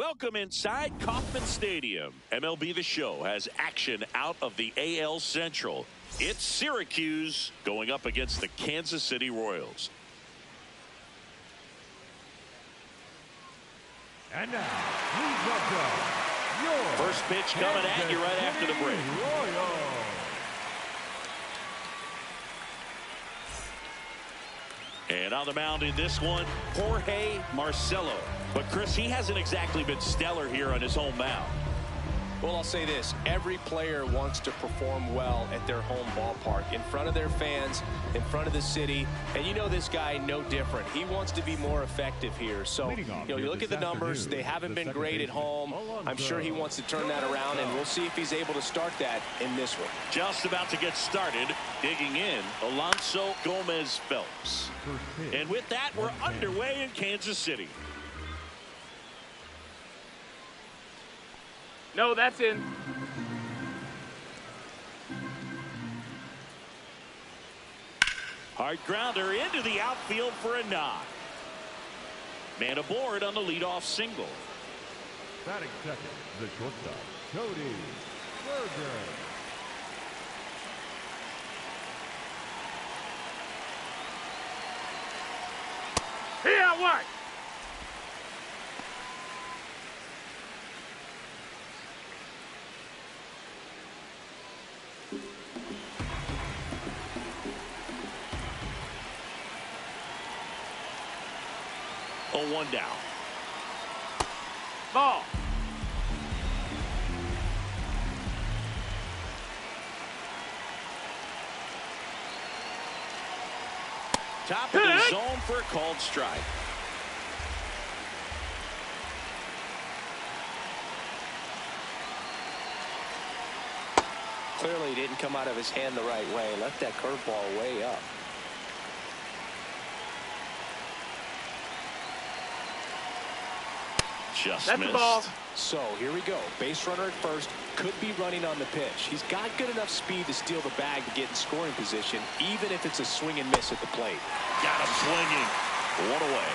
Welcome inside Kauffman Stadium. MLB The Show has action out of the AL Central. It's Syracuse going up against the Kansas City Royals. And now, please welcome your first pitch coming at you right after the break. Royals. And on the mound in this one, Jorge Marcelo. But, Chris, he hasn't exactly been stellar here on his home mound. Well, I'll say this. Every player wants to perform well at their home ballpark, in front of their fans, in front of the city. And you know this guy no different. He wants to be more effective here. So, you look at the numbers. They haven't been great at home. I'm sure he wants to turn that around, and we'll see if he's able to start that in this one. Just about to get started. Digging in, Alonso Gomez Phelps. And with that, we're underway in Kansas City. No, that's in. Hard grounder into the outfield for a knock. Man aboard on the leadoff single. Batting second, the shortstop, Cody Berger. Here, what? Oh, 1 down. Ball. Top of the zone for a called strike. Clearly didn't come out of his hand the right way. Left that curveball way up. Just That's missed. the ball. So here we go. Base runner at first. Could be running on the pitch. He's got good enough speed to steal the bag to get in scoring position, even if it's a swing and miss at the plate. Got him swinging. One away.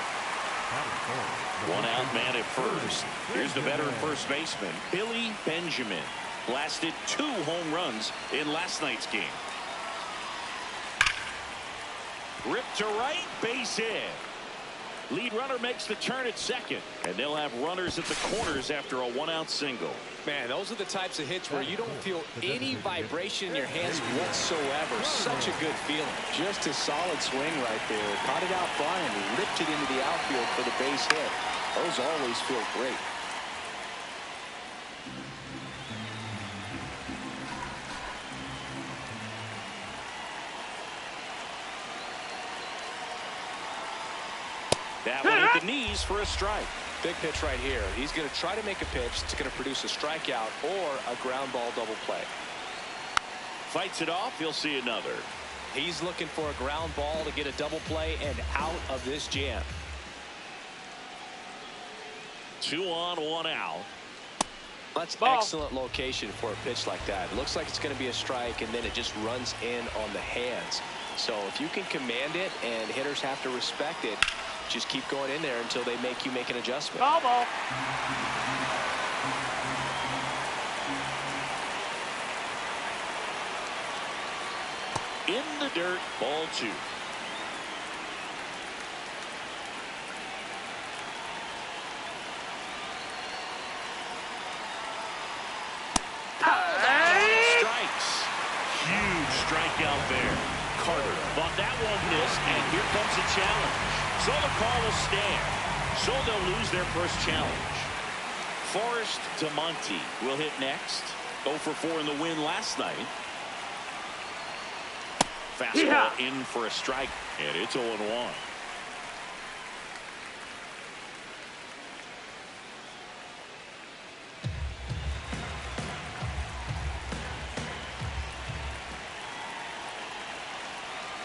One out man at first. Here's the veteran first baseman, Billy Benjamin. Blasted 2 home runs in last night's game. Ripped to right, base hit. Lead runner makes the turn at second, and they'll have runners at the corners after a 1-out single. Man, those are the types of hits where you don't feel any vibration in your hands whatsoever. Such a good feeling. Just a solid swing right there. Caught it out front and ripped it into the outfield for the base hit. Those always feel great. That one at the knees for a strike. Big pitch right here. He's going to try to make a pitch that's going to produce a strikeout or a ground ball double play. Fights it off. He'll see another. He's looking for a ground ball to get a double play and out of this jam. 2 on, 1 out. That's Ball. Excellent location for a pitch like that. It looks like it's going to be a strike, and then it just runs in on the hands. So if you can command it and hitters have to respect it, just keep going in there until they make you make an adjustment. Ball. In the dirt, ball 2. Strikes. Huge strikeout there. Carter thought that one missed, and here comes the challenge. So the call will stand. So they'll lose their first challenge. Forrest DeMonte will hit next. 0 for 4 in the win last night. Fastball in for a strike, and it's 0-1.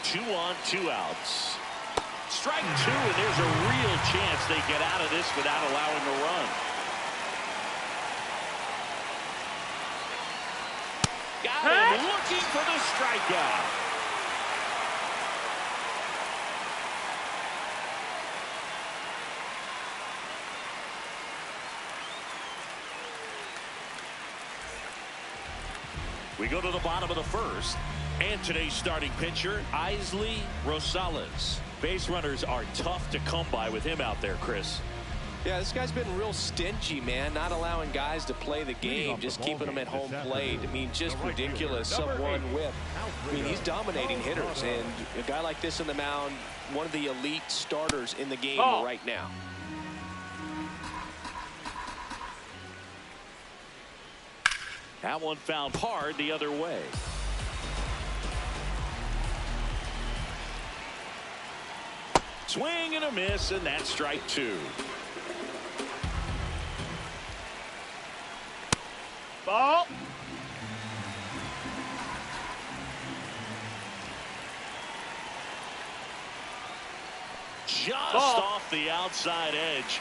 Two on, 2 outs. Strike 2, and there's a real chance they get out of this without allowing a run. Got him looking for the strikeout. We go to the bottom of the first. And today's starting pitcher, Isley Rosales. Base runners are tough to come by with him out there, Chris. Yeah, this guy's been real stingy, man, not allowing guys to play the game, just keeping them at home plate. I mean, just ridiculous. Sub-1 whip. I mean, he's dominating hitters, and a guy like this on the mound, one of the elite starters in the game right now. That one fouled hard the other way. Swing and a miss, and that's strike 2. Ball. Just off the outside edge.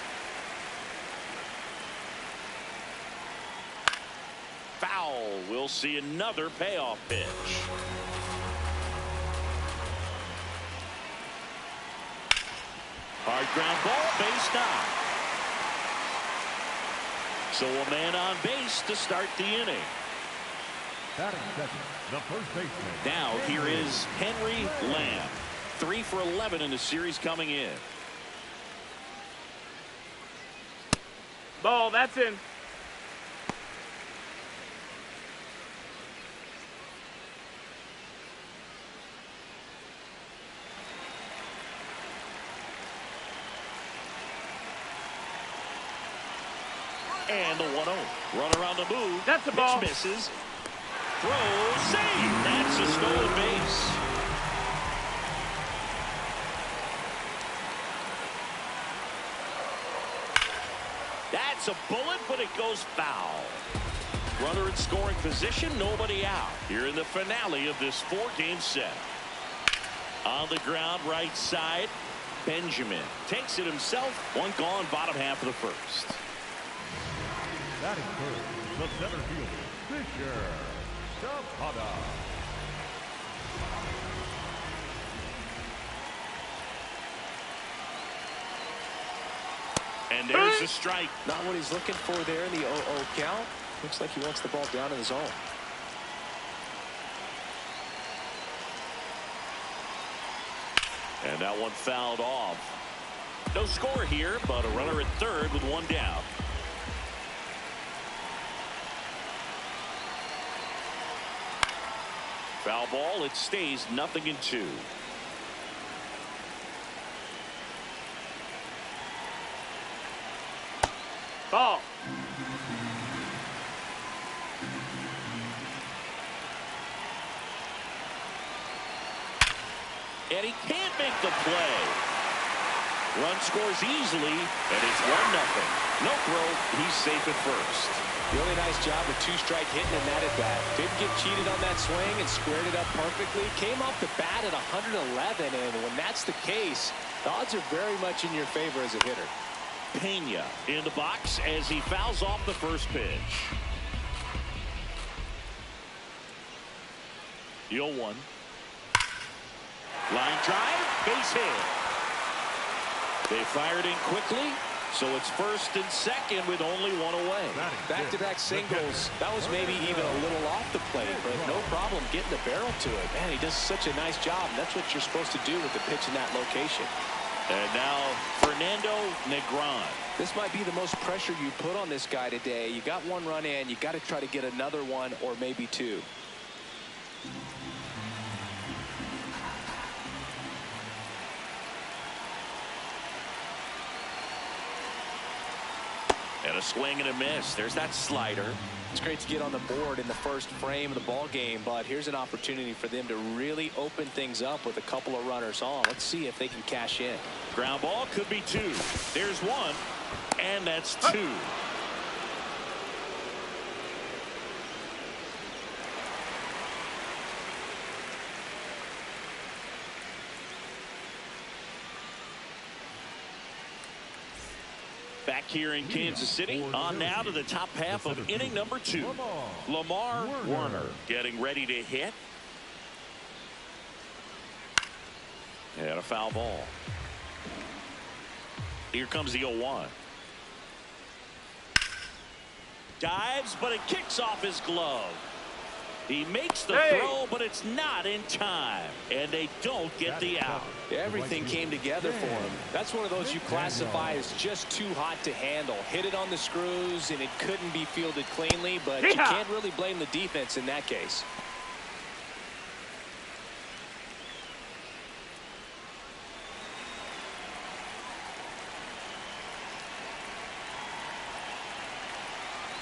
Foul. We'll see another payoff pitch. Hard ground ball, base down. So a man on base to start the inning. Batting second, the first baseman. Now here is Henry Lamb. 3 for 11 in the series coming in. Ball, that's in. And the 1-0. Runner on the move. That's a ball. Pitch misses. Throw, save. That's a stolen base. That's a bullet, but it goes foul. Runner in scoring position, nobody out. Here in the finale of this 4-game set. On the ground, right side, Benjamin takes it himself. One gone, bottom half of the first. Batting first, the center fielder, Fisher. Chapada. And there's the strike. Not what he's looking for there in the 0-0 count. Looks like he wants the ball down in the zone. And that one fouled off. No score here, but a runner at third with one down. Foul ball. It stays 0-2. Ball. And he can't make the play. Run scores easily, and it's 1-0. No throw. He's safe at first. Really nice job with 2-strike hitting in that at bat. Didn't get cheated on that swing and squared it up perfectly. Came off the bat at 111, and when that's the case, the odds are very much in your favor as a hitter. Pena in the box as he fouls off the first pitch. The 0-1. Line drive, base hit. They fired in quickly, so it's first and second with only one away. Back-to-back singles. That was maybe even a little off the plate, but no problem getting the barrel to it. Man, he does such a nice job. That's what you're supposed to do with the pitch in that location. And now Fernando Negron. This might be the most pressure you put on this guy today. You got one run in, you got to try to get another one or maybe two. And a swing and a miss. There's that slider. It's great to get on the board in the first frame of the ball game, but here's an opportunity for them to really open things up with a couple of runners on. Let's see if they can cash in. Ground ball could be two. There's one, and that's two. Back here in Kansas City, on now to the top half of inning number 2. Lamar Warner getting ready to hit. And a foul ball. Here comes the 0-1. Dives, but it kicks off his glove. He makes the throw, but it's not in time. And they don't get the out. Everything came together for him. That's one of those you classify as just too hot to handle. Hit it on the screws, and it couldn't be fielded cleanly, but you can't really blame the defense in that case.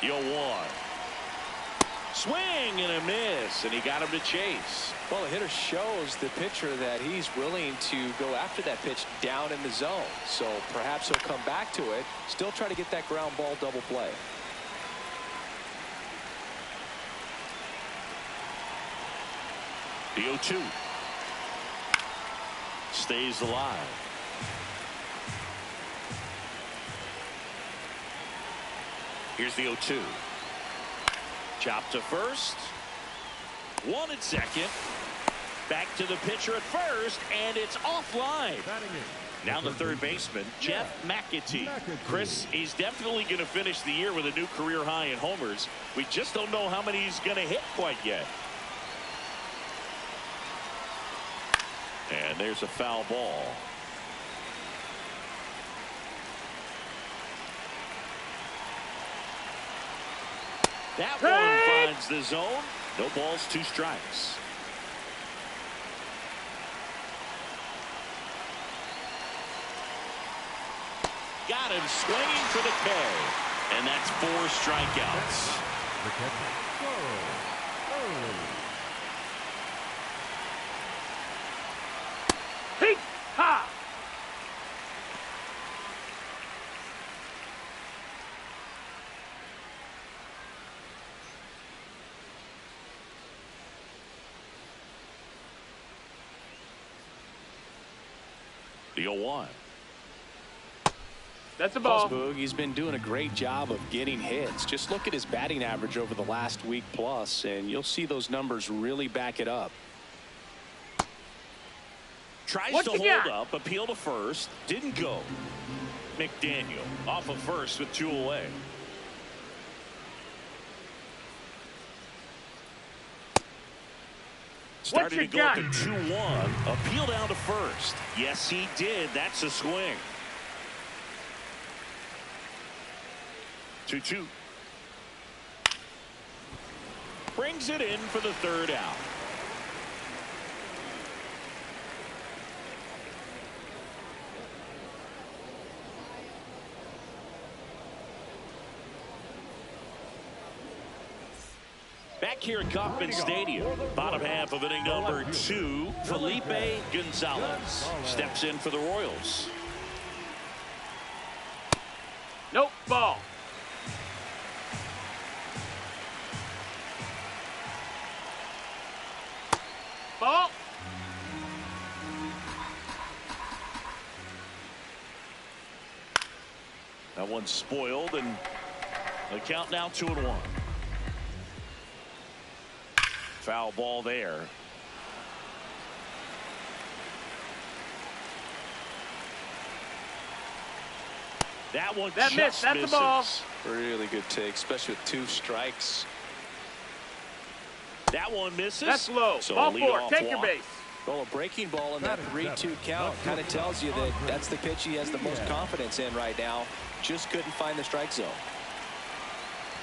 Yo, 1. Swing and a miss, and he got him to chase. Well, the hitter shows the pitcher that he's willing to go after that pitch down in the zone. So perhaps he'll come back to it, still try to get that ground ball double play. The 0-2. Stays alive. Here's the 0-2. Chop to first. 1 at second. Back to the pitcher at first, and it's offline. Now the third baseman, Jeff McAtee. Chris, he's definitely going to finish the year with a new career high in homers. We just don't know how many he's going to hit quite yet. And there's a foul ball. That one finds the zone. No balls, 2 strikes. Got him swinging for the K. And that's 4 strikeouts. The catcher. Hey, ha! The 0-1. That's a ball. Boog, he's been doing a great job of getting hits. Just look at his batting average over the last week plus, and you'll see those numbers really back it up. Tries to hold up, appeal to first, didn't go. McDaniel off of first with 2 away. Started to go at the 2-1, appeal down to first. Yes, he did. That's a swing. 2-2. Brings it in for the 3rd out. Back here at Kauffman Stadium, bottom half of inning number 2, Felipe Gonzalez steps in for the Royals. Nope, ball. Ball. That one's spoiled, and the count now 2-1. Foul ball there. That one just missed. That's misses. the ball. Really good take, especially with 2 strikes. That one misses. That's low. So Ball 4. Take walk. your base. Well, a breaking ball in that 3-2 count kind of tells you that that's the pitch he has the most confidence in right now. Just couldn't find the strike zone.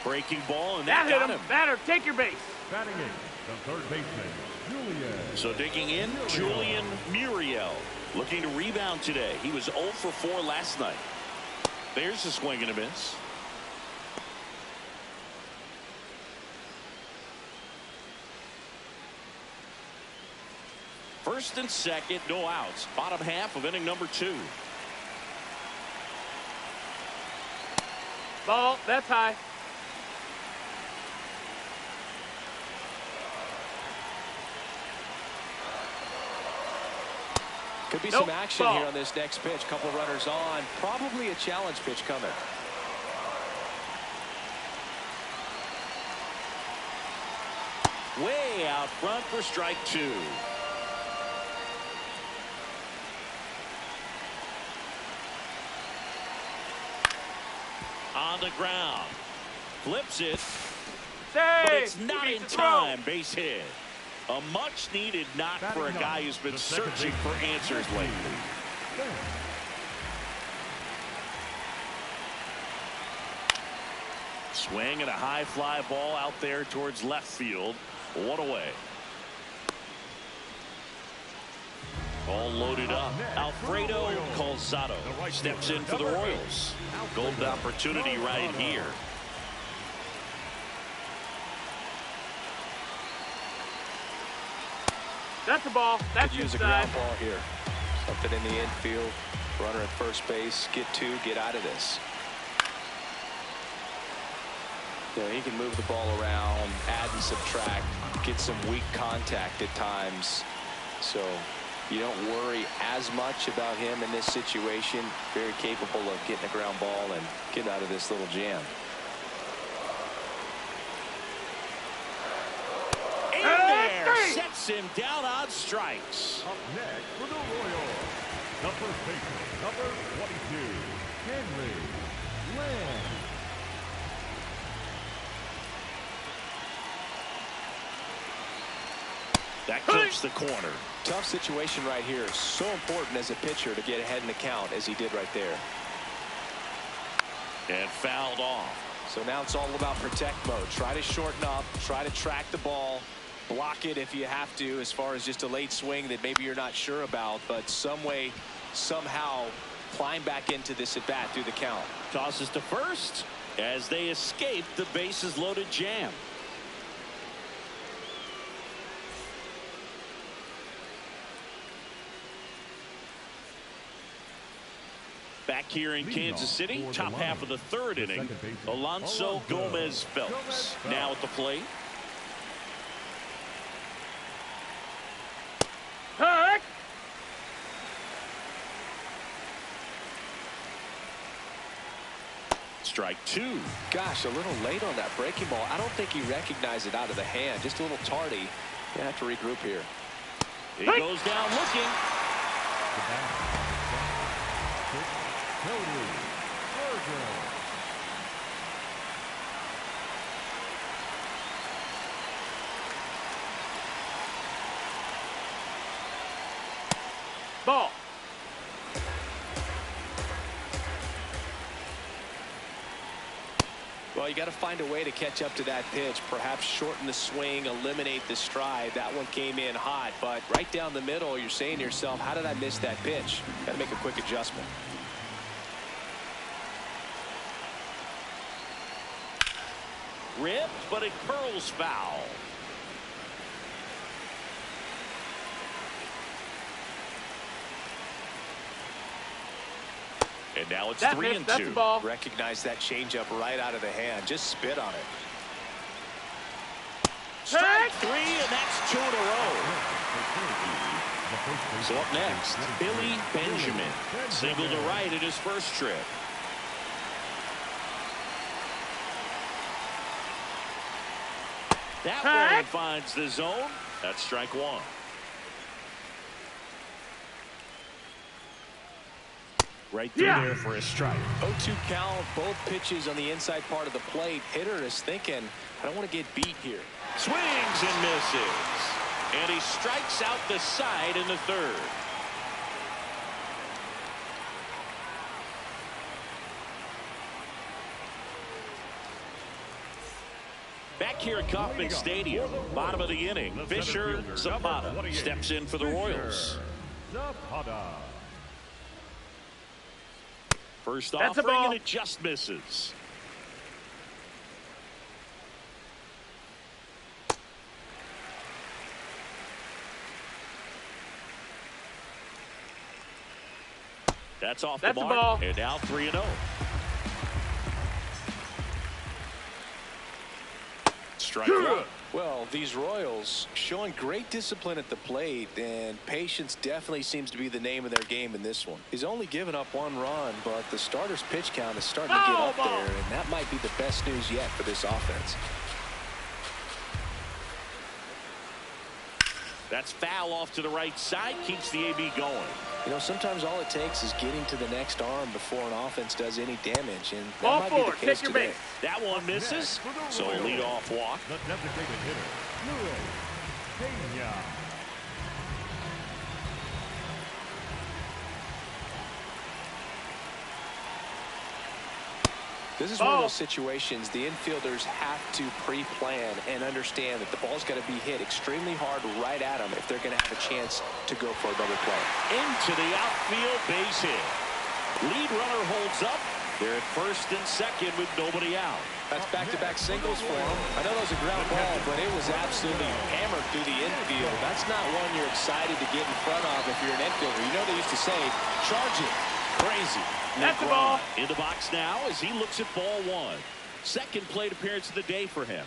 Breaking ball, and That that hit got him. Batter, take your base. Batting in, the third baseman, Julian. So digging in, Julian Muriel looking to rebound today. He was 0 for 4 last night. There's a swing and a miss. First and second, no outs. Bottom half of inning number 2. Ball. That's high. Could be some action here on this next pitch. Couple runners on. Probably a challenge pitch coming. Way out front for strike 2. On the ground. Flips it. but Hey, it's not he in beats the throw. time. Base hit. A much-needed knock for a guy who's been searching for answers lately. Swing and a high fly ball out there towards left field. One away. All loaded up. Alfredo Calzado steps in for the Royals. Golden opportunity right here. That's a ball. That's Could use a inside. ground ball here. Something in the infield. Runner at first base. Get two. Get out of this. Yeah, he can move the ball around, add and subtract, get some weak contact at times. So you don't worry as much about him in this situation. Very capable of getting a ground ball and getting out of this little jam. In there, sets him down on strikes. Up next for the Royals, the first baseman, number 22, Henry Land. That clips the corner. Tough situation right here. So important as a pitcher to get ahead in the count as he did right there. And fouled off. So now it's all about protect mode. Try to shorten up. Try to track the ball. Block it if you have to, as far as just a late swing that maybe you're not sure about. But some way, somehow, climb back into this at bat through the count. Tosses to first as they escape the bases loaded jam. Back here in Kansas City, top half of the third inning, Alonso Gomez Phelps now at the plate. Heck! Strike two. Gosh, a little late on that breaking ball. I don't think he recognized it out of the hand. Just a little tardy. You have to regroup here. He goes down looking. Ball. Well, you got to find a way to catch up to that pitch. Perhaps shorten the swing, eliminate the stride. That one came in hot, but right down the middle, you're saying to yourself, how did I miss that pitch? Got to make a quick adjustment. Ripped, but it curls foul. And now it's 3-2. That's a ball. Recognize that changeup right out of the hand. Just spit on it. Strike three, and that's two in a row. So up next, Billy Benjamin. Single to right at his first trip. That one finds the zone. That's strike one. Right through there for a strike. 0-2 count, both pitches on the inside part of the plate. Hitter is thinking, I don't want to get beat here. Swings and misses. And he strikes out the side in the third. Back here at Kauffman Stadium, bottom of the inning, Fisher Zapata steps in for the Royals. First offering, and it just misses. That's off the mark. Ball. And now 3-0. Strike one. Well, these Royals showing great discipline at the plate, and patience definitely seems to be the name of their game in this one. He's only given up one run, but the starter's pitch count is starting to get up there, and that might be the best news yet for this offense. That's foul off to the right side. Keeps the AB going. You know, sometimes all it takes is getting to the next arm before an offense does any damage, and that Ball might four, be the case take your today. base. That one misses. So a leadoff walk. The designated hitter, Luis Pena. This is one of those situations the infielders have to pre-plan and understand that the ball's got to be hit extremely hard right at them if they're going to have a chance to go for a double play. Into the outfield, base hit. Lead runner holds up. They're at first and second with nobody out. That's back-to-back singles for them. I know that was a ground ball, but it was absolutely hammered through the infield. That's not one you're excited to get in front of if you're an infielder. You know they used to say, charge it. Crazy. That's the ball. In the box now as he looks at ball one. Second plate appearance of the day for him.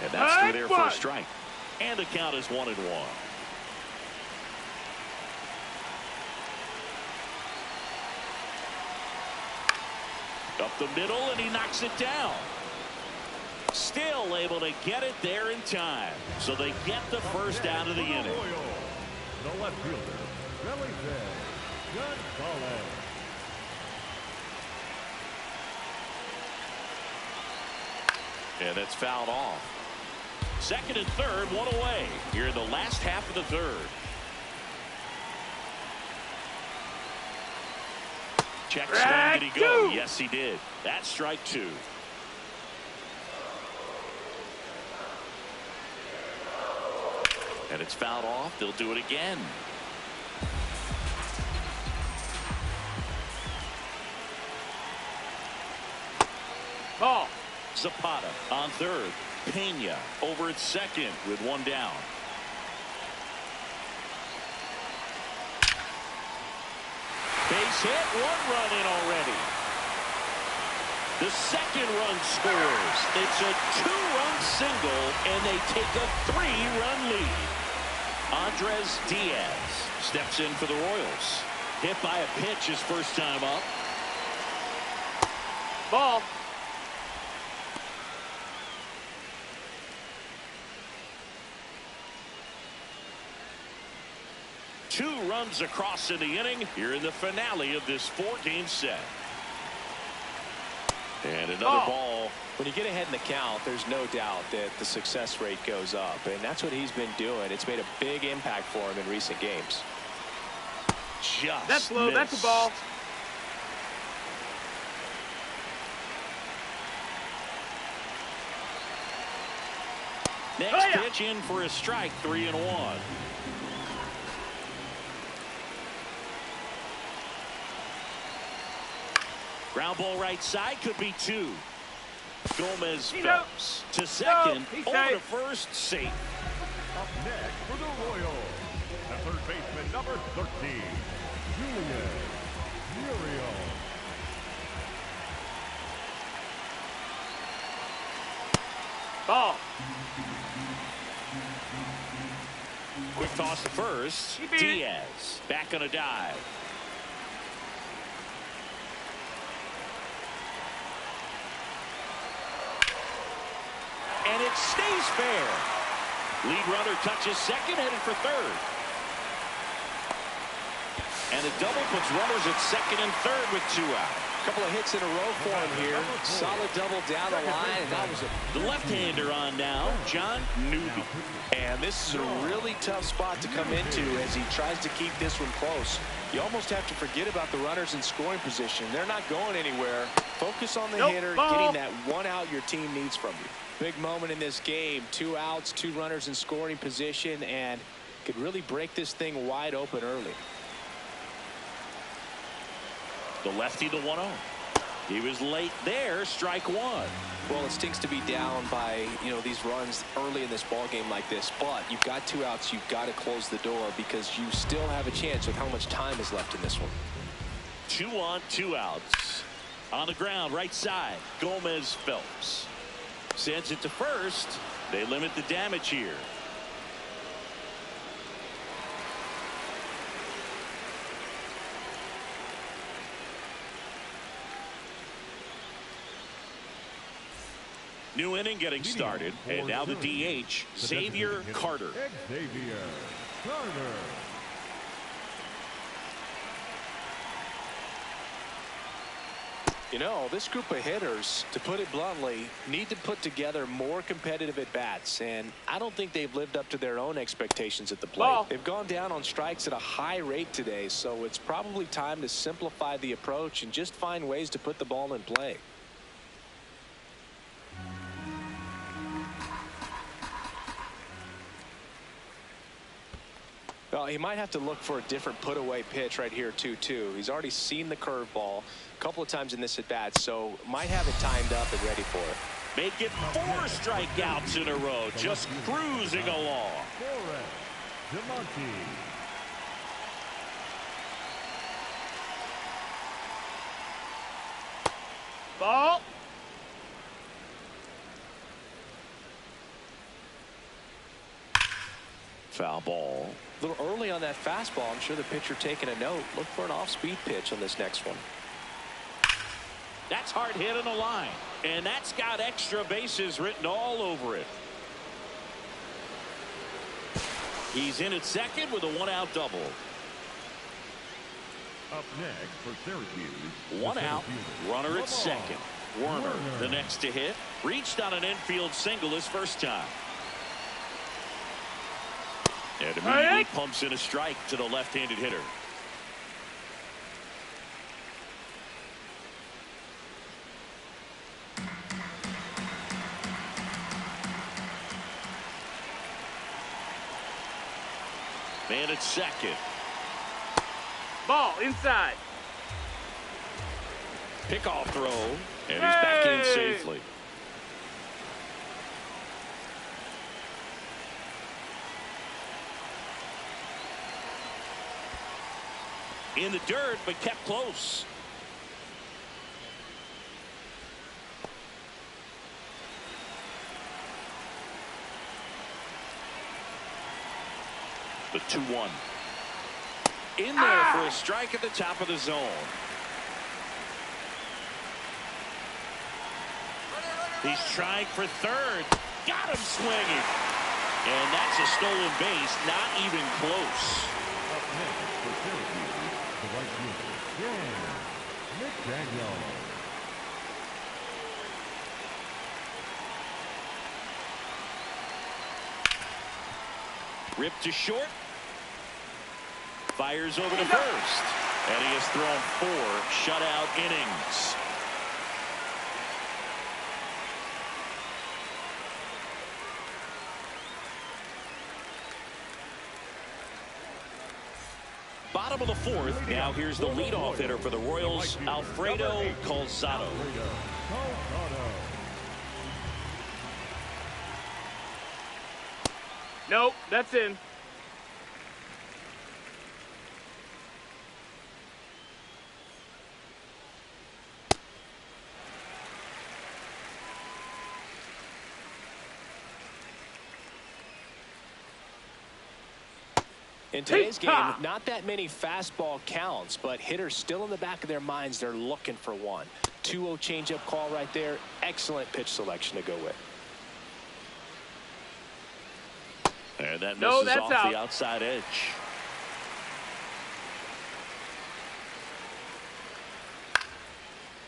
And that's through there for a strike. And the count is 1-1. Up the middle, and he knocks it down. Still able to get it there in time. So they get the first out of the inning. The left fielder, Wellington Gonzalez. And it's fouled off. Second and third, one away. Here in the last half of the third. Check swing. Did he go? Yes, he did. That's strike two. And it's fouled off. They'll do it again. Ball. Zapata on third. Pena over at second with one down. Base hit. One run in already. The second run scores. It's a two-run single, and they take a three-run lead. Andres Diaz steps in for the Royals. Hit by a pitch his first time up. Ball. Two runs across in the inning here in the finale of this four-game set. And another ball. When you get ahead in the count, there's no doubt that the success rate goes up, and that's what he's been doing. It's made a big impact for him in recent games. Just That's low. missed. That's a ball. Next pitch in for a strike, 3-1. Ground ball right side, could be two. Gomez Phelps to second, over to first, safe. Up next for the Royals, the third baseman, number 13, Julian Muriel. Ball. Quick toss to first. Diaz back on a dive. And it stays fair. Lead runner touches second, headed for third. And a double puts runners at second and third with two out. A couple of hits in a row for him here. Solid double down the line, and that was The left-hander on now, John Newby. And this is a really tough spot to come into as he tries to keep this one close. You almost have to forget about the runners in scoring position. They're not going anywhere. Focus on the hitter, getting that one out your team needs from you. Big moment in this game. 2 outs, 2 runners in scoring position, and could really break this thing wide open early. The lefty, the 1-0. He was late there, strike one. Well, it stinks to be down by, these runs early in this ball game like this, but you've got 2 outs. You've got to close the door because you still have a chance with how much time is left in this one. 2 on, 2 outs. On the ground, right side, Gomez Phelps. Sends it to first. They limit the damage here. New inning getting started, and now the DH, Xavier Carter. Xavier Carter. You know, this group of hitters, to put it bluntly, need to put together more competitive at-bats, and I don't think they've lived up to their own expectations at the plate. Ball. They've gone down on strikes at a high rate today, so it's probably time to simplify the approach and just find ways to put the ball in play. Well, he might have to look for a different put-away pitch right here, too. He's already seen the curveball a couple of times in this at-bat, so might have it timed up and ready for it. Make it 4 strikeouts in a row, just cruising along. Ball. Foul ball. A little early on that fastball. I'm sure the pitcher taking a note. Look for an off-speed pitch on this next one. That's hard hit on the line, and that's got extra bases written all over it. He's in at second with a 1-out double. Up next for Syracuse. 1 out, runner at second. Werner, the next to hit, reached on an infield single his first time. And immediately pumps in a strike to the left-handed hitter. Man at second. Ball inside. Pickoff throw, and he's back in safely. In the dirt, but kept close. The 2-1. In there for a strike at the top of the zone. He's trying for third. Got him swinging. And that's a stolen base, not even close. Up next for Syracuse, the right fielder, McDaniel. Ripped to short. Fires over to first. And he has thrown 4 shutout innings. Bottom of the 4th. Now here's the leadoff hitter for the Royals, Alfredo Calzado. Nope, that's in. In today's game, not that many fastball counts, but hitters still in the back of their minds, they're looking for one. 2-0 changeup call right there. Excellent pitch selection to go with. And that misses off the outside edge.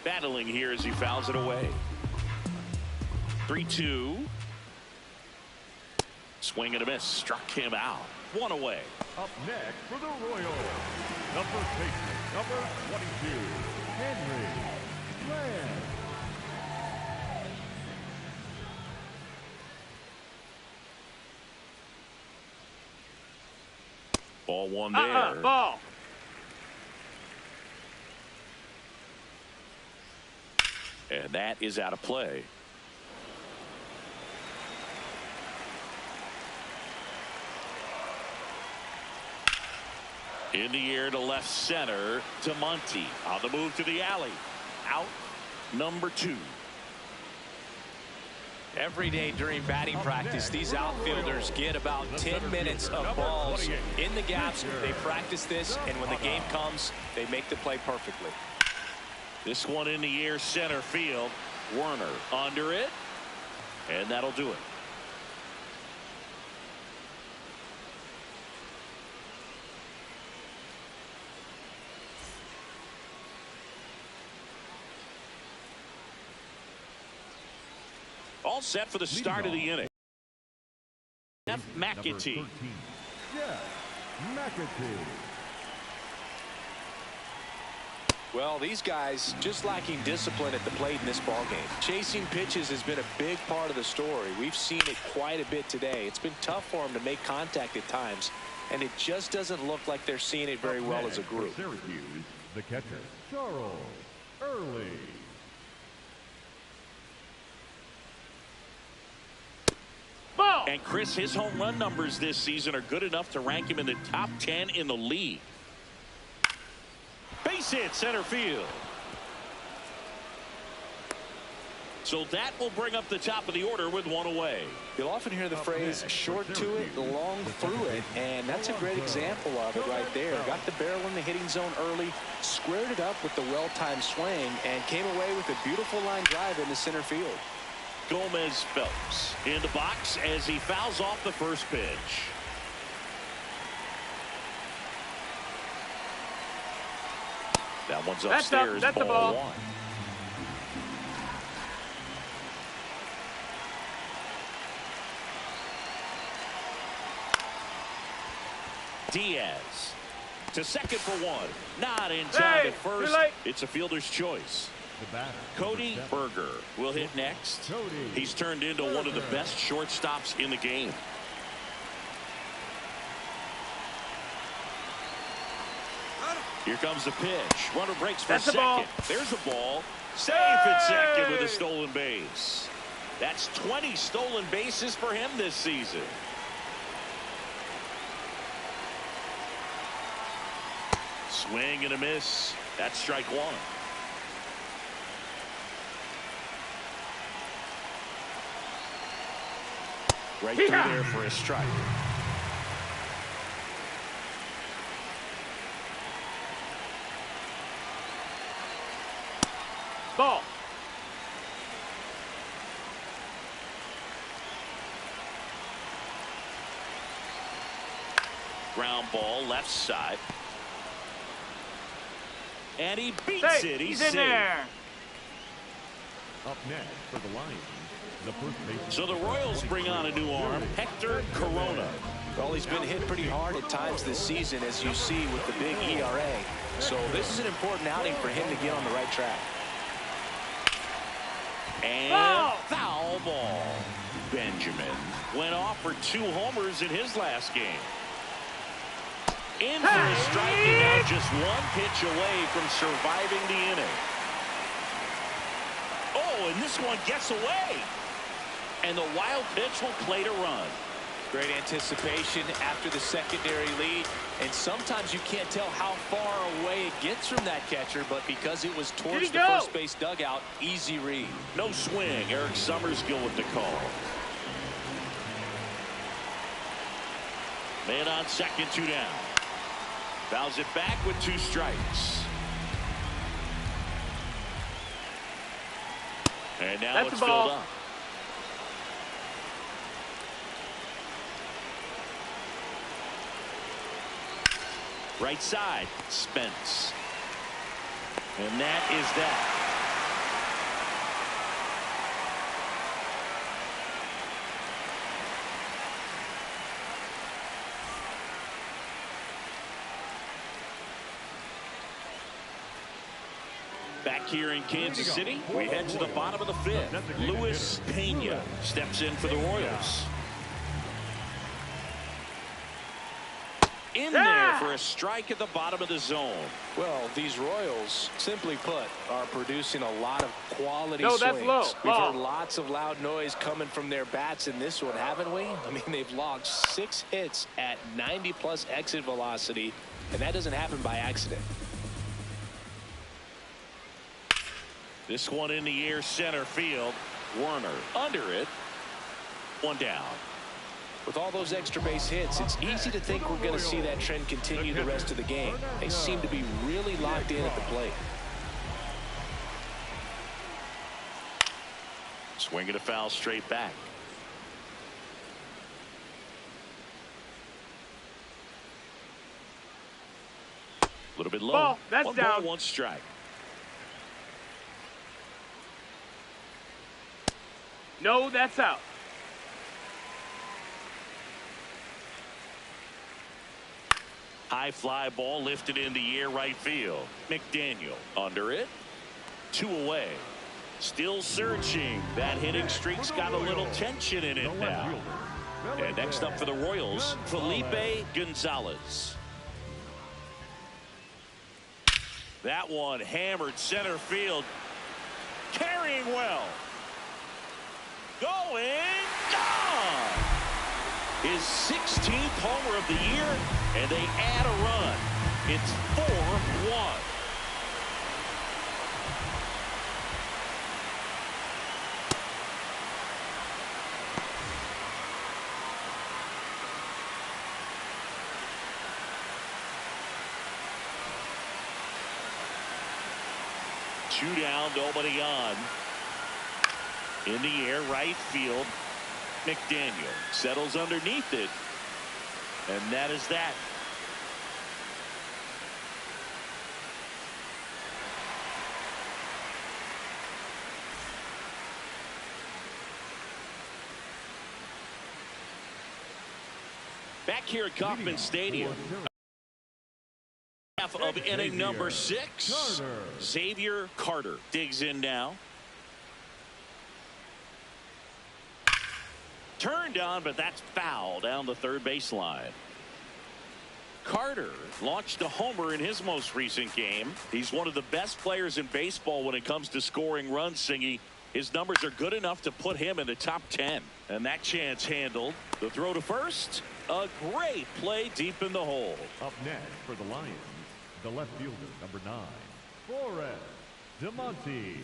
Battling here as he fouls it away. 3-2. Swing and a miss. Struck him out. 1 away. Up next for the Royals, the first baseman, number 22, Henry Land. Ball 1 there. Ball. And that is out of play. In the air to left center to Monty. On the move to the alley. Out number 2. Every day during batting practice, these outfielders get about 10 minutes of balls in the gaps. They practice this, and when the game comes, they make the play perfectly. This one in the air center field. Werner under it. And that'll do it. All set for the start of the inning. Jeff McAtee. Jeff McAtee. Well, these guys just lacking discipline at the plate in this ballgame. Chasing pitches has been a big part of the story. We've seen it quite a bit today. It's been tough for them to make contact at times, and it just doesn't look like they're seeing it very well as a group. Syracuse, the catcher, Charles Early. Ball. And Chris, his home run numbers this season are good enough to rank him in the top 10 in the league. Base hit center field. So that will bring up the top of the order with one away. You'll often hear the phrase short to it, long through it, and that's a great example of it right there. Got the barrel in the hitting zone early, squared it up with the well-timed swing, and came away with a beautiful line drive into center field. Gomez Phelps in the box as he fouls off the first pitch. That one's upstairs. That's a ball. One. Diaz to second for one. Not in time at first. It's a fielder's choice. Cody Berger will hit next. He's turned into one of the best shortstops in the game. Here comes the pitch. Runner breaks for second. There's a ball. Safe at second with a stolen base. That's 20 stolen bases for him this season. Swing and a miss. That's strike one. Right through there for a strike. Ball. Ground ball left side. And he beats it. He's in safe. there. Up next for the Lions, the first baseman. So the Royals bring on a new arm, Hector Corona. Well, he's been hit pretty hard at times this season, as you see with the big ERA. So this is an important outing for him to get on the right track. And foul ball. Benjamin went off for 2 homers in his last game. In for a strike, and now just 1 pitch away from surviving the inning. Oh, and this one gets away. And the wild pitch will play to run. Great anticipation after the secondary lead, and sometimes you can't tell how far away it gets from that catcher, but because it was towards the first base dugout, easy read. No swing. Eric Summersgill with the call. Man on second, 2 down. Fouls it back with 2 strikes. And now it's filled up. Right side, Spence. And that is that. Back here in Kansas City, we head to the bottom of the 5th. Luis Pena steps in for the Royals. In there for a strike at the bottom of the zone. Well, these Royals, simply put, are producing a lot of quality swings. That's low. We've heard lots of loud noise coming from their bats in this one, haven't we? I mean, they've logged 6 hits at 90+ exit velocity, and that doesn't happen by accident. This one in the air, center field. Werner under it. 1 down. With all those extra base hits, it's easy to think we're going to see that trend continue the rest of the game. They seem to be really locked in at the plate. Swing and a foul straight back. A little bit low. Ball. That's one down. ball, one strike. No, that's out. High fly ball lifted in the air right field. McDaniel under it. 2 away. Still searching. That hitting streak's got a little tension in it now. And next up for the Royals, Felipe Gonzalez. That one hammered center field. Carrying well. Going gone. His 16th homer of the year, and they add a run. It's 4-1. Two down, nobody on. In the air, right field. McDaniel settles underneath it. And that is that. Back here at Kauffman Stadium. Half of inning number 6. Xavier Carter digs in now. Turned on, but that's foul down the third baseline. Carter launched a homer in his most recent game. He's one of the best players in baseball when it comes to scoring runs, Singy. His numbers are good enough to put him in the top 10. And that chance handled. The throw to first. A great play deep in the hole. Up next for the Lions, the left fielder, number 9, Forrest DeMonte.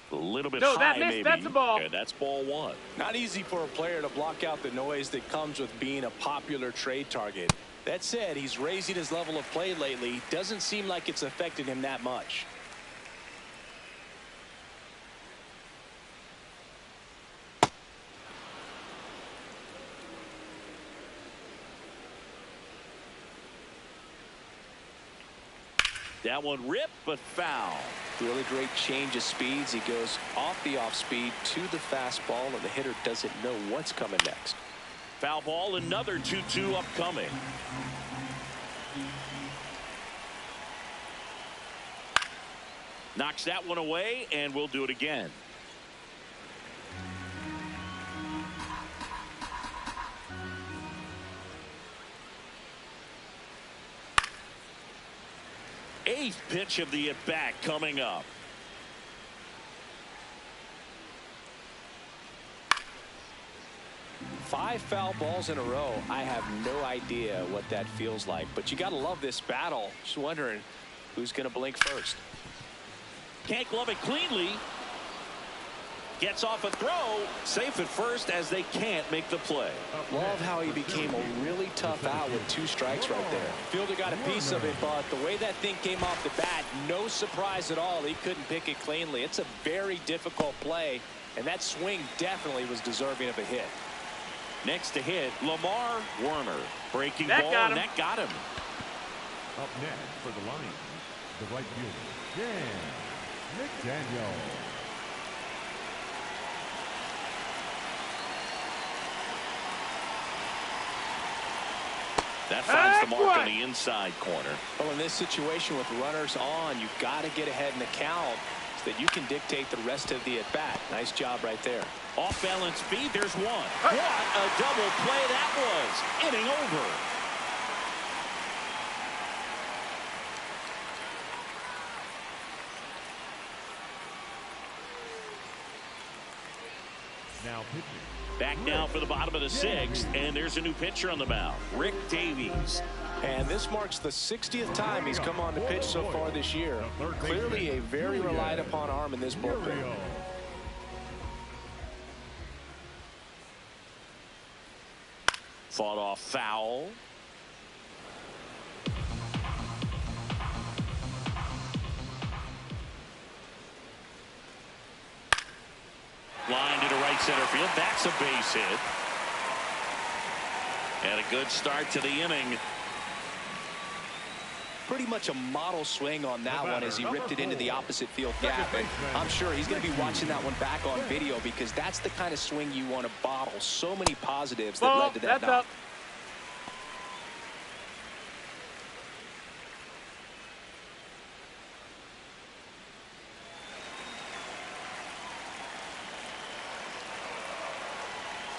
A little bit No, high, that missed. maybe. That's a ball. And that's ball 1. Not easy for a player to block out the noise that comes with being a popular trade target. That said, he's raising his level of play lately. Doesn't seem like it's affected him that much. That one ripped, but foul. Really great change of speeds. He goes off the off speed to the fastball, and the hitter doesn't know what's coming next. Foul ball, another 2-2 upcoming. Knocks that one away, and we'll do it again. Eighth pitch of the at-bat coming up. Five foul balls in a row. I have no idea what that feels like, but you got to love this battle. Just wondering who's going to blink first. Can't glove it cleanly. Gets off a throw. Safe at first as they can't make the play. Love how he became a really tough out with 2 strikes right there. Fielder got a piece of it, but the way that thing came off the bat, no surprise at all. He couldn't pick it cleanly. It's a very difficult play, and that swing definitely was deserving of a hit. Next to hit, Lamar Werner. Breaking That ball, got and him. that got him. Up next for the Lions, the right fielder, Dan McDaniel. That finds the mark on the inside corner. Well, in this situation with runners on, you've got to get ahead in the count so that you can dictate the rest of the at-bat. Nice job right there. Off-balance speed, there's one. What a double play that was. Inning over. Now pitching. Back now for the bottom of the 6th, and there's a new pitcher on the mound, Rick Davies. And this marks the 60th time he's come on to pitch so far this year. Clearly a very relied upon arm in this bullpen. Fought off foul. field. That's a base hit. And a good start to the inning. Pretty much a model swing on that one as he ripped it into the opposite field gap. And I'm sure he's going to be watching that one back on video because that's the kind of swing you want to bottle. So many positives that led to that knock.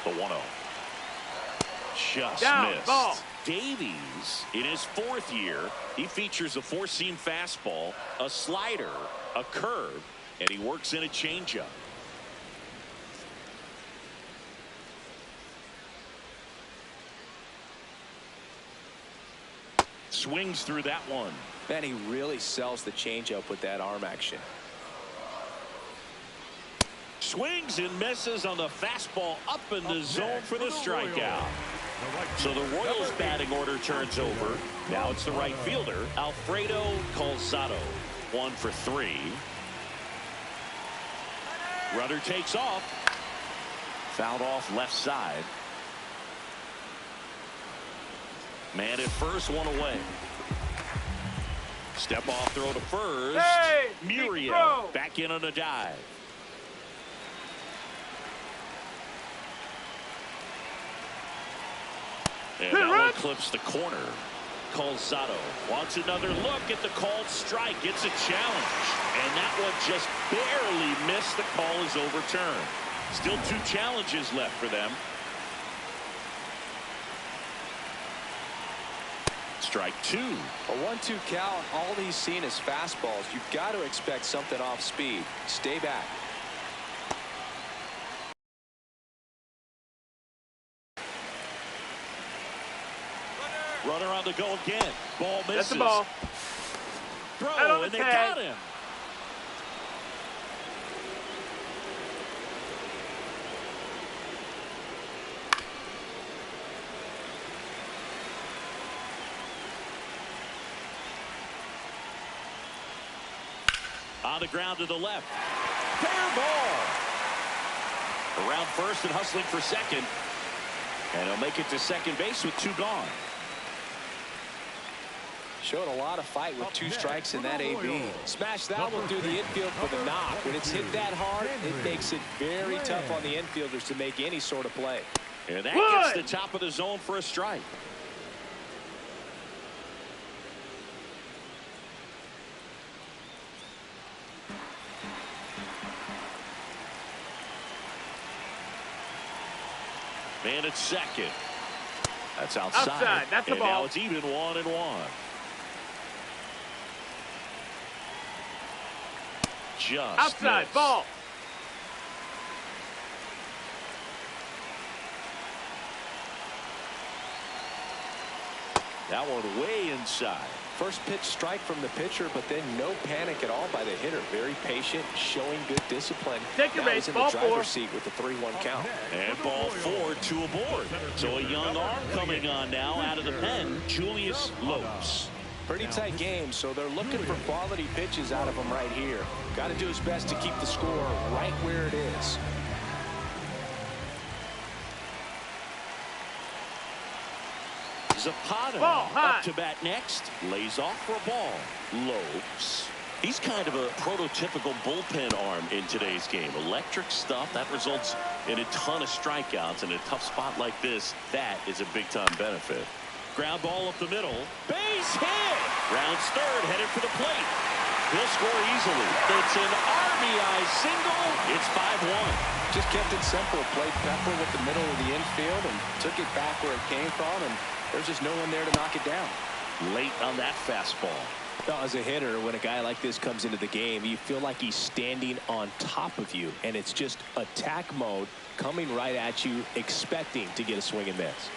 The 1-0. Just Down, missed. ball. Davies, in his 4th year, he features a 4-seam fastball, a slider, a curve, and he works in a changeup. Swings through that one. Man, he really sells the changeup with that arm action. Swings and misses on the fastball up in the zone for the strikeout. So the Royals batting order turns over. Now it's the right fielder, Alfredo Calzado. 1 for 3. Runner takes off. Fouled off left side. Man at first, 1 away. Step off throw to first. Hey, Muriel back in on a dive. And that one clips the corner. Calzado wants another look at the called strike. Gets a challenge. And that one just barely missed. The call is overturned. Still 2 challenges left for them. Strike 2. A 1-2 count. All he's seen is fastballs. You've got to expect something off speed. Stay back. Runner on the go again. Ball misses. That's the ball. Throw, and they got him. On the ground to the left. Fair ball. Around first and hustling for second. And he'll make it to second base with 2 gone. Showed a lot of fight with 2 strikes in that AB. Smash that one through the infield for the knock. When it's hit that hard, it makes it very tough on the infielders to make any sort of play. And that gets the top of the zone for a strike. Man at second. That's outside. That's the and ball. Now it's even 1-1. Just outside missed. ball. That one way inside. First pitch strike from the pitcher, but then no panic at all by the hitter. Very patient, showing good discipline. Take your Now base, he's in ball the driver's 4. seat with the 3-1 count. And ball 4, 2 aboard. So a young arm coming on now out of the pen, Julius Lopes. Pretty tight game, so they're looking for quality pitches out of him right here. Got to do his best to keep the score right where it is. Zapata up to bat next. Lays off for a ball. Lopes. He's kind of a prototypical bullpen arm in today's game. Electric stuff that results in a ton of strikeouts. In a tough spot like this, that is a big-time benefit. Ground ball up the middle. Base hit. Rounds third, headed for the plate. He'll score easily. It's an RBI single. It's 5-1. Just kept it simple. Played pepper with the middle of the infield and took it back where it came from, and there's just no one there to knock it down. Late on that fastball. Now, as a hitter, when a guy like this comes into the game, you feel like he's standing on top of you, and it's just attack mode coming right at you, expecting to get a swing and miss.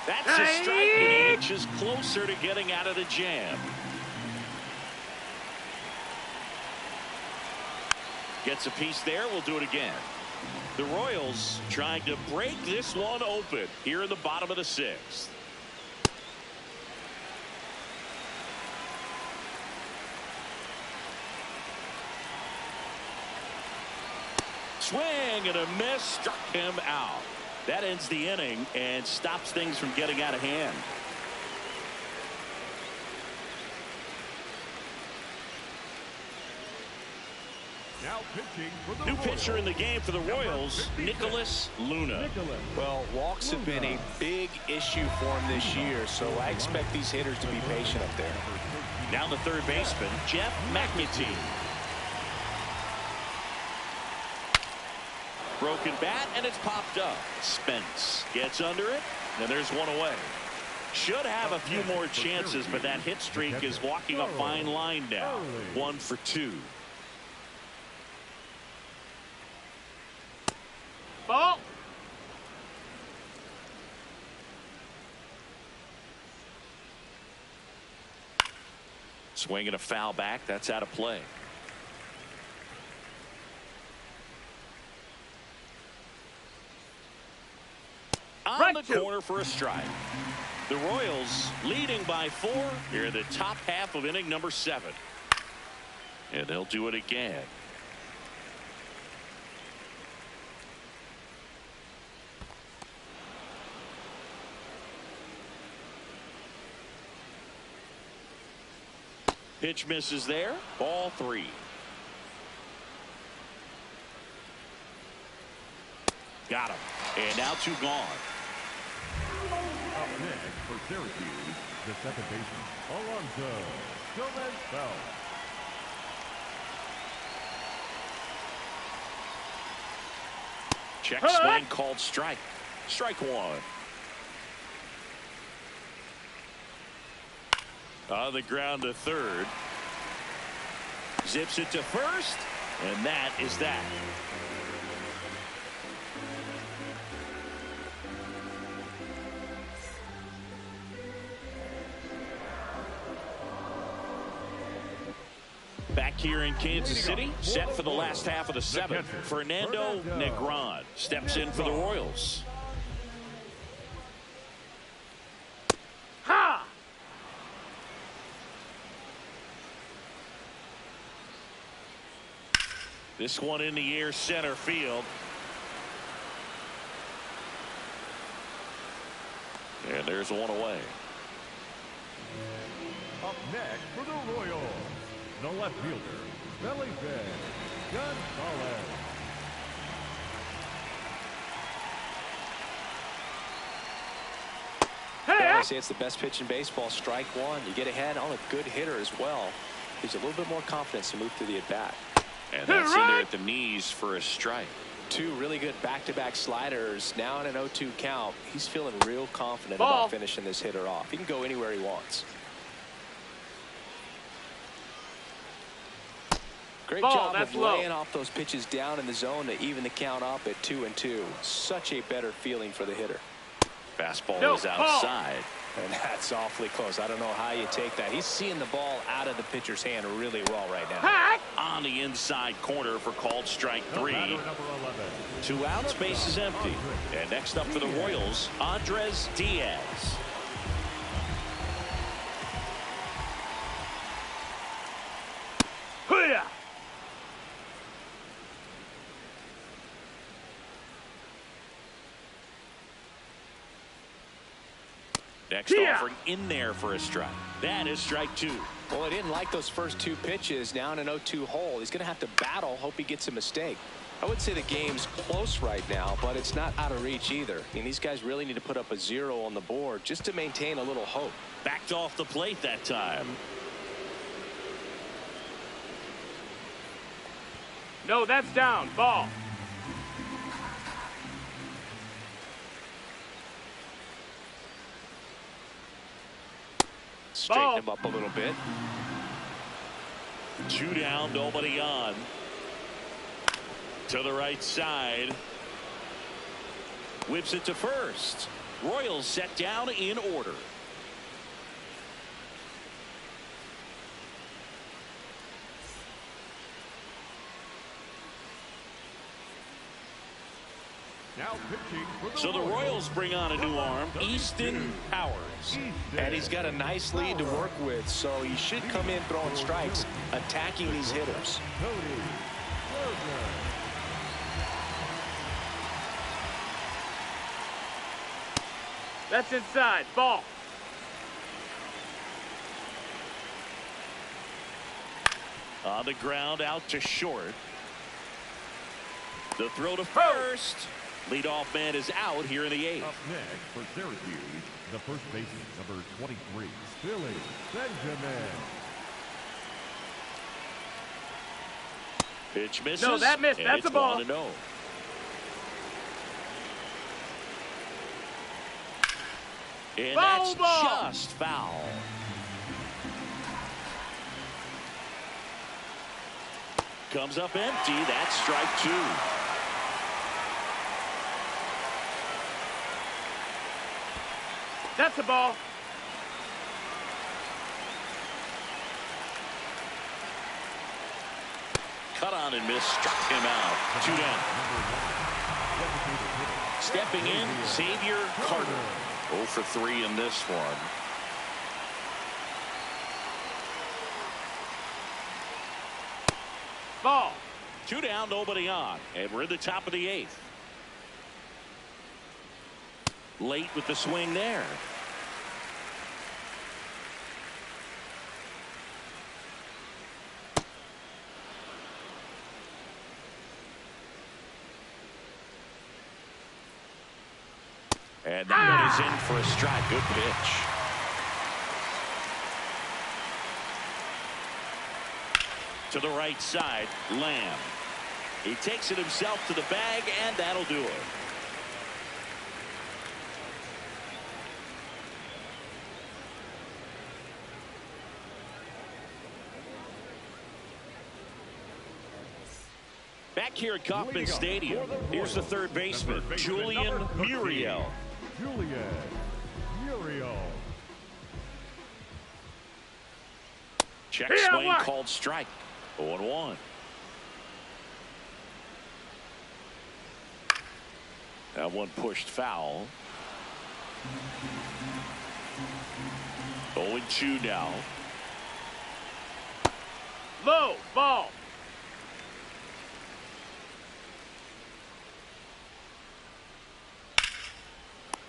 That's a strike, and he inches closer to getting out of the jam. Gets a piece there. We'll do it again. The Royals trying to break this one open here in the bottom of the 6th. Swing and a miss, struck him out. That ends the inning and stops things from getting out of hand. Now pitching for the New Royals. pitcher in the game for the Royals, Nicholas Luna. Well, walks have been a big issue for him this year, so I expect these hitters to be patient up there. Now the third baseman, Jeff McAtee. Broken bat, and it's popped up. Spence gets under it, and there's one away. Should have a few more chances, but that hit streak is walking a fine line now. 1 for 2. Ball. Swinging a foul back. That's out of play. On the corner for a strike. The Royals leading by 4 here in the top half of inning number 7. And they'll do it again. Pitch misses there. Ball 3. Got him. And now 2 gone. Up next for Syracuse, the second baseman, Alonzo Gomez-Bell. Check swing called strike. Strike 1. On the ground to third. Zips it to first. And that is that. Back here in Kansas City, set for the last half of the 7th. Fernando Negron steps in for the Royals. Ha! This one in the air, center field. And there's one away. Up next for the Royals, the left fielder, Felipe Gonzalez. I say it's the best pitch in baseball. Strike 1. You get ahead on a good hitter as well. Gives you a little bit more confidence to move through the at-bat. And that's in there at the knees for a strike. 2 really good back-to-back sliders. Now in an 0-2 count. He's feeling real confident Ball. about finishing this hitter off. He can go anywhere he wants. Great job of laying off those pitches down in the zone to even the count up at 2-2. Such a better feeling for the hitter. Fastball is outside. And that's awfully close. I don't know how you take that. He's seeing the ball out of the pitcher's hand really well right now. On the inside corner for called strike 3. 2 outs, base is empty. And next up for the Royals, Andres Diaz. Next offering in there for a strike. That is strike 2. Well, he didn't like those first 2 pitches. Now in an 0-2 hole. He's going to have to battle. Hope he gets a mistake. I would say the game's close right now, but it's not out of reach either. I mean, these guys really need to put up a 0 on the board just to maintain a little hope. Backed off the plate that time. No, that's down. Ball. Straighten him up a little bit. 2 down, nobody on. To the right side. Whips it to first. Royals set down in order. Now pitching for So the Royals bring on a new arm, Easton Powers. And he's got a nice lead to work with, so he should come in throwing strikes, attacking these hitters. That's inside. Ball. On the ground, out to short. The throw to first. Leadoff man is out here in the 8th. Up next for Syracuse, the first baseman, number 23, Billy Benjamin. Pitch misses. No, that missed. And That's it's a ball. 1-0. And Foul that's ball. just foul. Comes up empty. That's strike 2. That's a ball. Cut on and miss. Struck him out. 2 down. Stepping in, Xavier Carter. 0 for 3 in this one. Ball. 2 down, nobody on. And we're in the top of the 8th. Late with the swing there. And that one is in for a strike. Good pitch. To the right side, Lamb. He takes it himself to the bag, and that'll do it. Back here at Kauffman Stadium, here's the third baseman, Julian Muriel. Julian Muriel. Check Yeah, swing what? called strike. 0-1. That one pushed foul. 0-2 now. Low. Ball.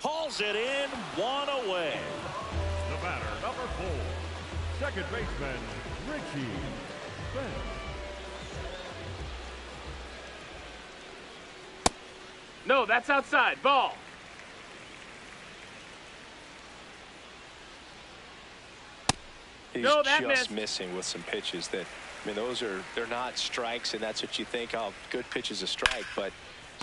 Hauls it in, 1 away. The batter, number 4, second baseman, Richie Spence. No, that's outside. Ball. He's No, that just missed. missing with some pitches that, I mean, they're not strikes, and that's what you think, oh, good pitch is a strike, but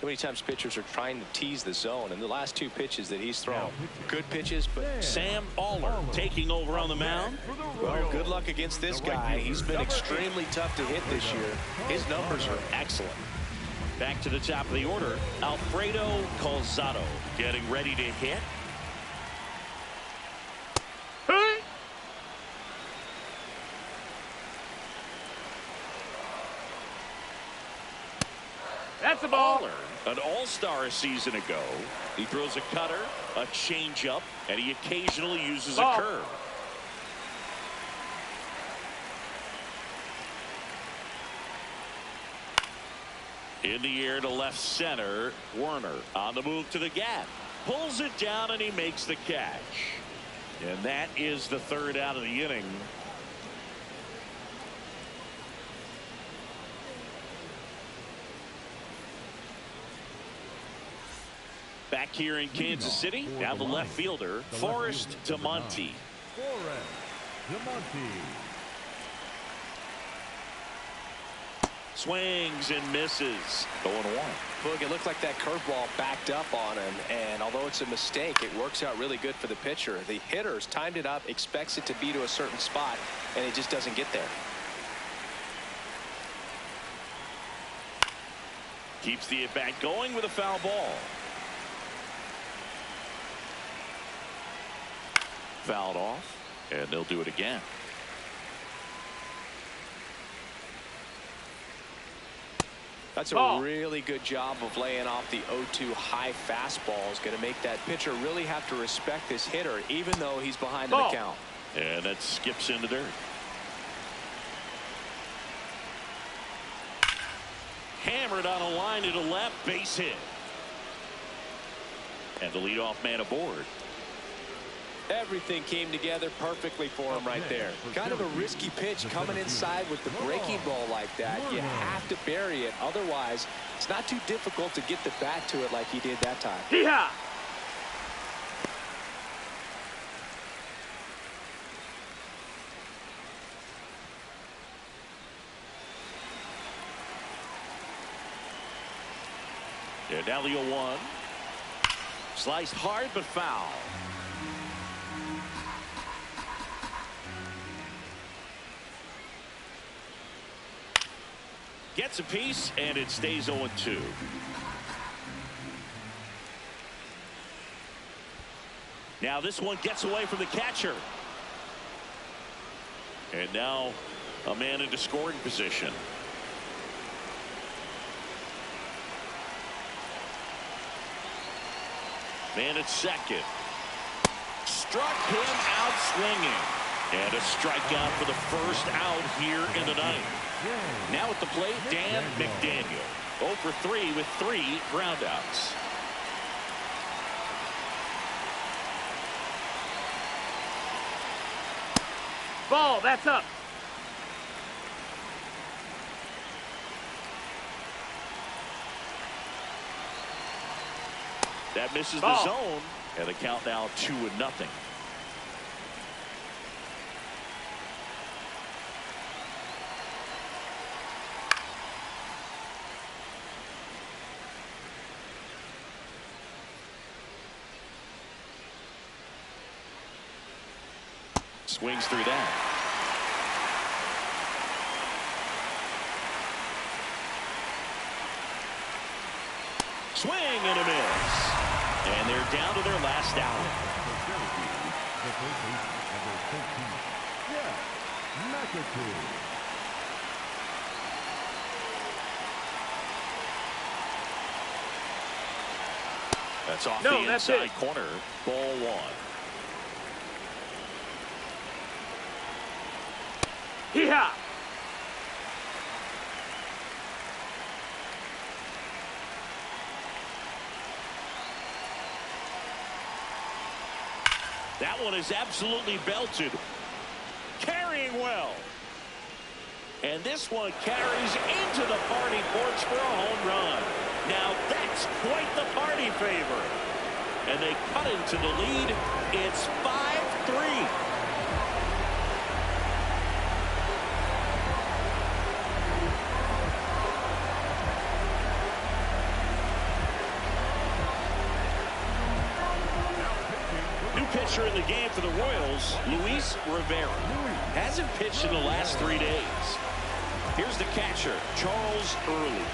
so many times pitchers are trying to tease the zone, and the last 2 pitches that he's thrown, good pitches, but Sam Aller taking over on the mound. well, good luck against this guy. He's been extremely tough to hit this year. His numbers are excellent. Back to the top of the order, Alfredo Calzado getting ready to hit. Hey. That's a ball. Aller, an all-star a season ago. He throws a cutter, a changeup, and he occasionally uses a Ball. curve. In the air to left center, Werner on the move to the gap. Pulls it down and he makes the catch. And that is the 3rd out of the inning. Back here in Kansas City, now the left fielder, Forrest DeMonte. Forrest DeMonte. Swings and misses. 0-1. Look, it looked like that curveball backed up on him, and although it's a mistake, it works out really good for the pitcher. The hitter's timed it up, expects it to be to a certain spot, and it just doesn't get there. Keeps the at-bat going with a foul ball. Fouled off, and they'll do it again. That's a Ball. really good job of laying off the 0-2 high fastball. Is going to make that pitcher really have to respect this hitter, even though he's behind in the Ball. count. And that skips into dirt. Hammered on a line to the left, base hit. And the leadoff man aboard. Everything came together perfectly for him right there. Kind of a risky pitch coming inside with the breaking ball like that. You have to bury it. Otherwise, it's not too difficult to get the bat to it like he did that time. Hee-haw! And now the 0-1. Sliced hard but foul. Gets a piece, and it stays 0-2. Now this one gets away from the catcher. And now a man into scoring position. Man at second. Struck him out swinging. And a strikeout for the first out here in the ninth. Now at the plate, Dan McDaniel. 0 for 3 with 3 groundouts. Ball, that's up. That misses Ball. the zone, and the count now 2-0. Swings through that. Swing and a miss. And they're down to their last out. That's off the inside corner. Ball 1. Hee-haw! That one is absolutely belted. Carrying well. And this one carries into the party porch for a home run. Now that's quite the party favor. And they cut into the lead. It's 5-3. Pitcher in the game for the Royals, Luis Rivera. Hasn't pitched in the last 3 days. Here's the catcher, Charles Early.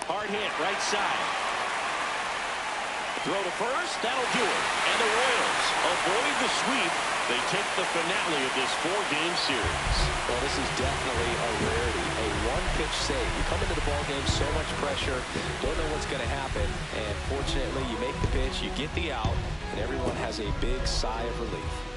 Hard hit, right side. Throw to first, that'll do it. And the Royals avoid the sweep. They take the finale of this 4-game series. Well, this is definitely a rarity. A one-pitch save. You come into the ballgame, so much pressure, don't know what's going to happen, and fortunately, you make the pitch, you get the out, and everyone has a big sigh of relief.